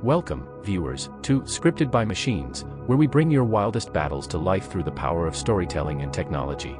Welcome, viewers, to Scripted by Machines, where we bring your wildest battles to life through the power of storytelling and technology.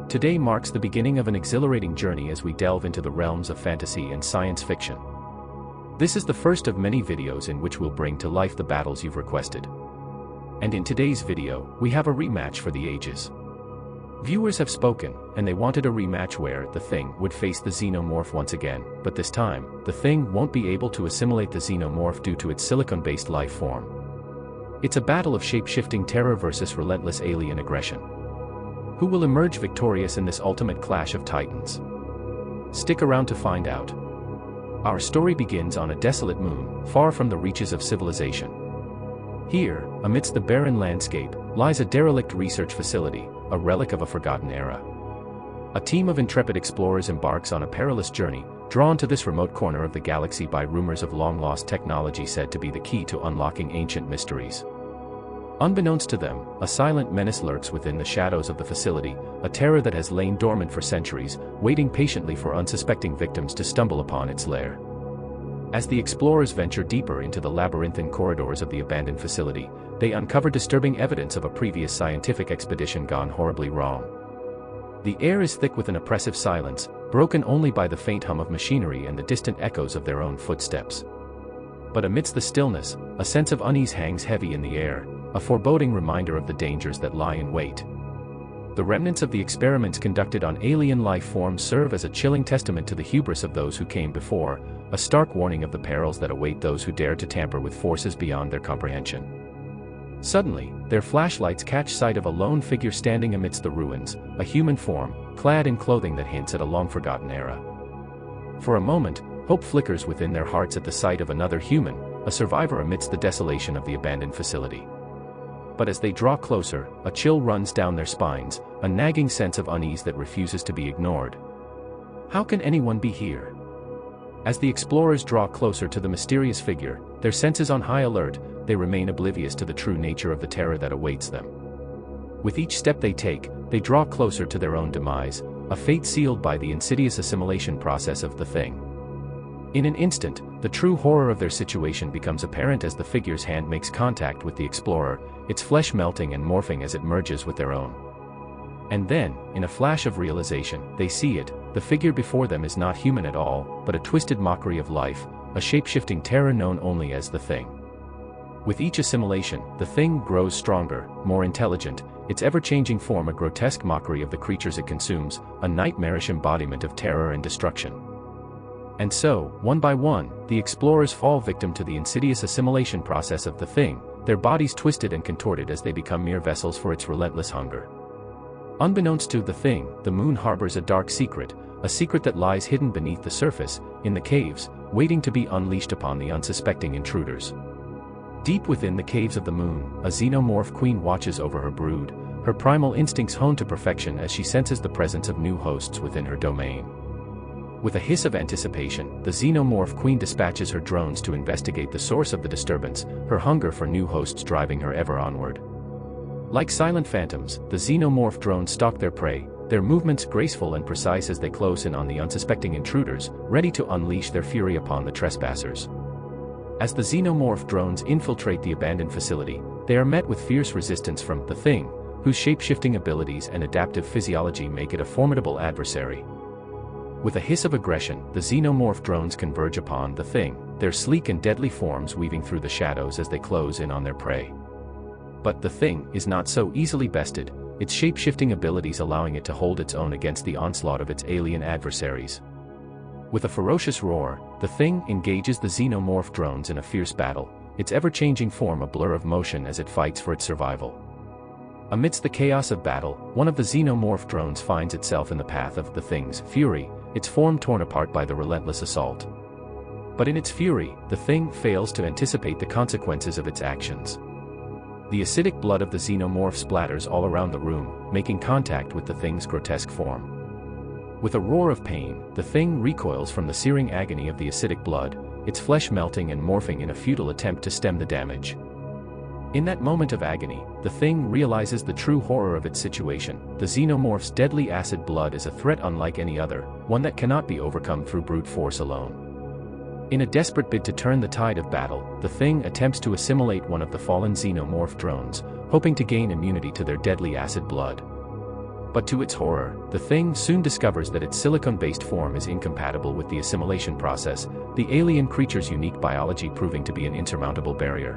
Today marks the beginning of an exhilarating journey as we delve into the realms of fantasy and science fiction. This is the first of many videos in which we'll bring to life the battles you've requested. And in today's video, we have a rematch for the ages. Viewers have spoken, and they wanted a rematch where the Thing would face the Xenomorph once again, but this time, the Thing won't be able to assimilate the Xenomorph due to its silicon-based life form. It's a battle of shape-shifting terror versus relentless alien aggression. Who will emerge victorious in this ultimate clash of titans? Stick around to find out. Our story begins on a desolate moon, far from the reaches of civilization. Here, amidst the barren landscape, lies a derelict research facility, a relic of a forgotten era. A team of intrepid explorers embarks on a perilous journey, drawn to this remote corner of the galaxy by rumors of long-lost technology said to be the key to unlocking ancient mysteries. Unbeknownst to them, a silent menace lurks within the shadows of the facility, a terror that has lain dormant for centuries, waiting patiently for unsuspecting victims to stumble upon its lair. As the explorers venture deeper into the labyrinthine corridors of the abandoned facility, they uncover disturbing evidence of a previous scientific expedition gone horribly wrong. The air is thick with an oppressive silence, broken only by the faint hum of machinery and the distant echoes of their own footsteps. But amidst the stillness, a sense of unease hangs heavy in the air, a foreboding reminder of the dangers that lie in wait. The remnants of the experiments conducted on alien life forms serve as a chilling testament to the hubris of those who came before, a stark warning of the perils that await those who dare to tamper with forces beyond their comprehension. Suddenly, their flashlights catch sight of a lone figure standing amidst the ruins, a human form, clad in clothing that hints at a long-forgotten era. For a moment, hope flickers within their hearts at the sight of another human, a survivor amidst the desolation of the abandoned facility. But as they draw closer, a chill runs down their spines, a nagging sense of unease that refuses to be ignored. How can anyone be here? As the explorers draw closer to the mysterious figure, their senses on high alert, they remain oblivious to the true nature of the terror that awaits them. With each step they take, they draw closer to their own demise, a fate sealed by the insidious assimilation process of the Thing. In an instant, the true horror of their situation becomes apparent as the figure's hand makes contact with the explorer, its flesh melting and morphing as it merges with their own. And then, in a flash of realization, they see it. The figure before them is not human at all, but a twisted mockery of life, a shape-shifting terror known only as the Thing. With each assimilation, the Thing grows stronger, more intelligent, its ever-changing form a grotesque mockery of the creatures it consumes, a nightmarish embodiment of terror and destruction. And so, one by one, the explorers fall victim to the insidious assimilation process of the Thing, their bodies twisted and contorted as they become mere vessels for its relentless hunger. Unbeknownst to the Thing, the moon harbors a dark secret, a secret that lies hidden beneath the surface, in the caves, waiting to be unleashed upon the unsuspecting intruders. Deep within the caves of the moon, a xenomorph queen watches over her brood, her primal instincts honed to perfection as she senses the presence of new hosts within her domain. With a hiss of anticipation, the xenomorph queen dispatches her drones to investigate the source of the disturbance, her hunger for new hosts driving her ever onward. Like silent phantoms, the xenomorph drones stalk their prey, their movements graceful and precise as they close in on the unsuspecting intruders, ready to unleash their fury upon the trespassers. As the xenomorph drones infiltrate the abandoned facility, they are met with fierce resistance from the Thing, whose shape-shifting abilities and adaptive physiology make it a formidable adversary. With a hiss of aggression, the xenomorph drones converge upon the Thing, their sleek and deadly forms weaving through the shadows as they close in on their prey. But the Thing is not so easily bested, its shape-shifting abilities allowing it to hold its own against the onslaught of its alien adversaries. With a ferocious roar, the Thing engages the xenomorph drones in a fierce battle, its ever-changing form a blur of motion as it fights for its survival. Amidst the chaos of battle, one of the xenomorph drones finds itself in the path of the Thing's fury, its form torn apart by the relentless assault. But in its fury, the Thing fails to anticipate the consequences of its actions. The acidic blood of the xenomorph splatters all around the room, making contact with the Thing's grotesque form. With a roar of pain, the Thing recoils from the searing agony of the acidic blood, its flesh melting and morphing in a futile attempt to stem the damage. In that moment of agony, the Thing realizes the true horror of its situation. The xenomorph's deadly acid blood is a threat unlike any other, one that cannot be overcome through brute force alone. In a desperate bid to turn the tide of battle, the Thing attempts to assimilate one of the fallen xenomorph drones, hoping to gain immunity to their deadly acid blood. But to its horror, the Thing soon discovers that its silicon-based form is incompatible with the assimilation process, the alien creature's unique biology proving to be an insurmountable barrier.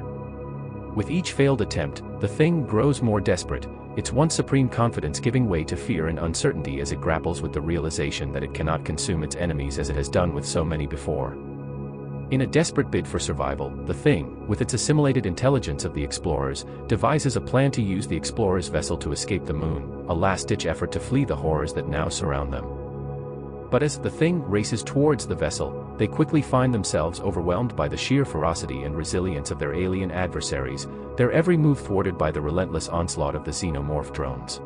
With each failed attempt, the Thing grows more desperate, its once supreme confidence giving way to fear and uncertainty as it grapples with the realization that it cannot consume its enemies as it has done with so many before. In a desperate bid for survival, the Thing, with its assimilated intelligence of the explorers, devises a plan to use the explorers' vessel to escape the moon, a last-ditch effort to flee the horrors that now surround them. But as the Thing races towards the vessel, they quickly find themselves overwhelmed by the sheer ferocity and resilience of their alien adversaries, their every move thwarted by the relentless onslaught of the xenomorph drones.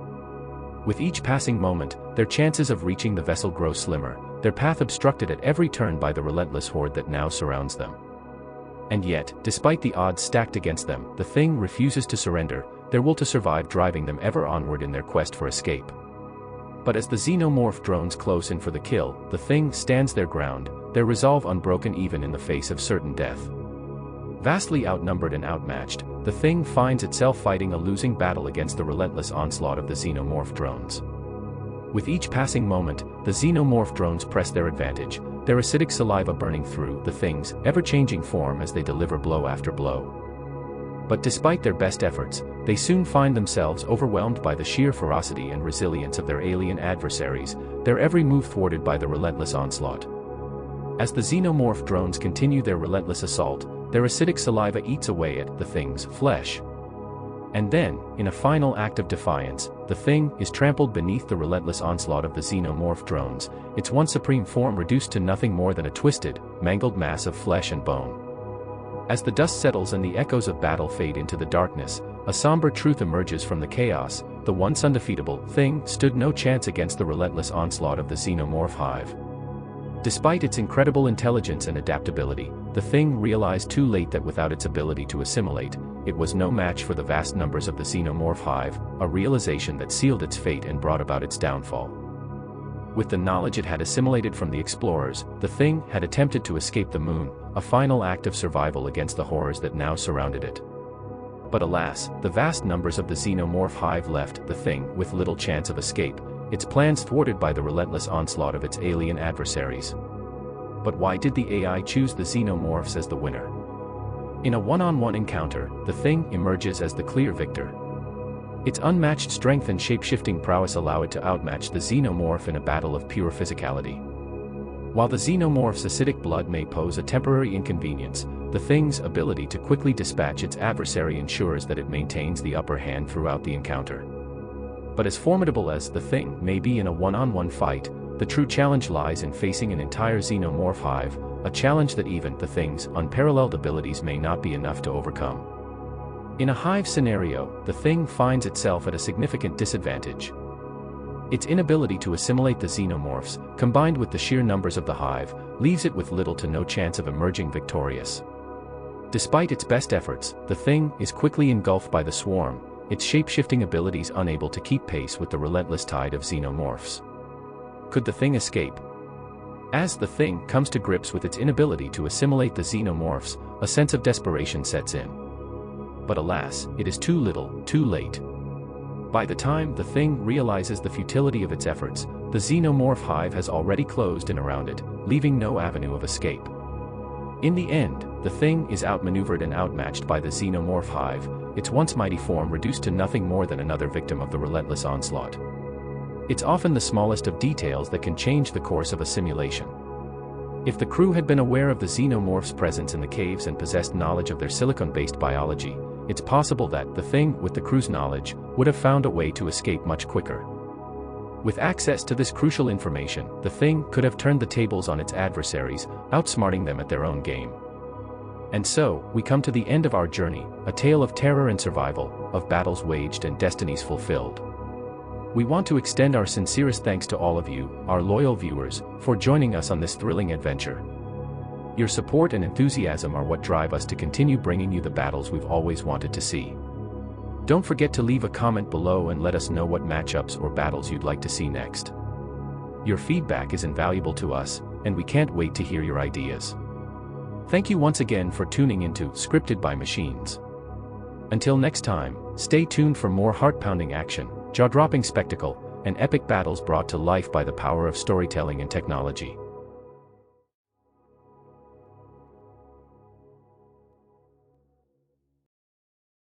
With each passing moment, their chances of reaching the vessel grow slimmer, their path obstructed at every turn by the relentless horde that now surrounds them. And yet, despite the odds stacked against them, the Thing refuses to surrender, their will to survive driving them ever onward in their quest for escape. But as the xenomorph drones close in for the kill, the Thing stands their ground, their resolve unbroken even in the face of certain death. Vastly outnumbered and outmatched, the Thing finds itself fighting a losing battle against the relentless onslaught of the xenomorph drones. With each passing moment, the xenomorph drones press their advantage, their acidic saliva burning through the Thing's ever-changing form as they deliver blow after blow. But despite their best efforts, they soon find themselves overwhelmed by the sheer ferocity and resilience of their alien adversaries, their every move thwarted by the relentless onslaught. As the xenomorph drones continue their relentless assault, their acidic saliva eats away at the Thing's flesh. And then, in a final act of defiance, the Thing is trampled beneath the relentless onslaught of the xenomorph drones, its once supreme form reduced to nothing more than a twisted, mangled mass of flesh and bone. As the dust settles and the echoes of battle fade into the darkness, a somber truth emerges from the chaos: the once undefeatable Thing stood no chance against the relentless onslaught of the xenomorph hive. Despite its incredible intelligence and adaptability, the Thing realized too late that without its ability to assimilate, it was no match for the vast numbers of the xenomorph hive, a realization that sealed its fate and brought about its downfall. With the knowledge it had assimilated from the explorers, the Thing had attempted to escape the moon, a final act of survival against the horrors that now surrounded it. But alas, the vast numbers of the xenomorph hive left the Thing with little chance of escape, its plans thwarted by the relentless onslaught of its alien adversaries. But why did the AI choose the xenomorphs as the winner? In a one-on-one encounter, the Thing emerges as the clear victor. Its unmatched strength and shape-shifting prowess allow it to outmatch the xenomorph in a battle of pure physicality. While the xenomorph's acidic blood may pose a temporary inconvenience, the Thing's ability to quickly dispatch its adversary ensures that it maintains the upper hand throughout the encounter. But as formidable as the Thing may be in a one-on-one fight, the true challenge lies in facing an entire xenomorph hive, a challenge that even the Thing's unparalleled abilities may not be enough to overcome. In a hive scenario, the Thing finds itself at a significant disadvantage. Its inability to assimilate the xenomorphs, combined with the sheer numbers of the hive, leaves it with little to no chance of emerging victorious. Despite its best efforts, the Thing is quickly engulfed by the swarm, its shape-shifting abilities unable to keep pace with the relentless tide of xenomorphs. Could the Thing escape? As the Thing comes to grips with its inability to assimilate the xenomorphs, a sense of desperation sets in. But alas, it is too little, too late. By the time the Thing realizes the futility of its efforts, the xenomorph hive has already closed in around it, leaving no avenue of escape. In the end, the Thing is outmaneuvered and outmatched by the xenomorph hive, its once mighty form reduced to nothing more than another victim of the relentless onslaught. It's often the smallest of details that can change the course of a simulation. If the crew had been aware of the xenomorph's presence in the caves and possessed knowledge of their silicon-based biology, it's possible that the Thing, with the crew's knowledge, would have found a way to escape much quicker. With access to this crucial information, the Thing could have turned the tables on its adversaries, outsmarting them at their own game. And so, we come to the end of our journey, a tale of terror and survival, of battles waged and destinies fulfilled. We want to extend our sincerest thanks to all of you, our loyal viewers, for joining us on this thrilling adventure. Your support and enthusiasm are what drive us to continue bringing you the battles we've always wanted to see. Don't forget to leave a comment below and let us know what matchups or battles you'd like to see next. Your feedback is invaluable to us, and we can't wait to hear your ideas. Thank you once again for tuning into Scripted by Machines. Until next time, stay tuned for more heart-pounding action, jaw-dropping spectacle, and epic battles brought to life by the power of storytelling and technology.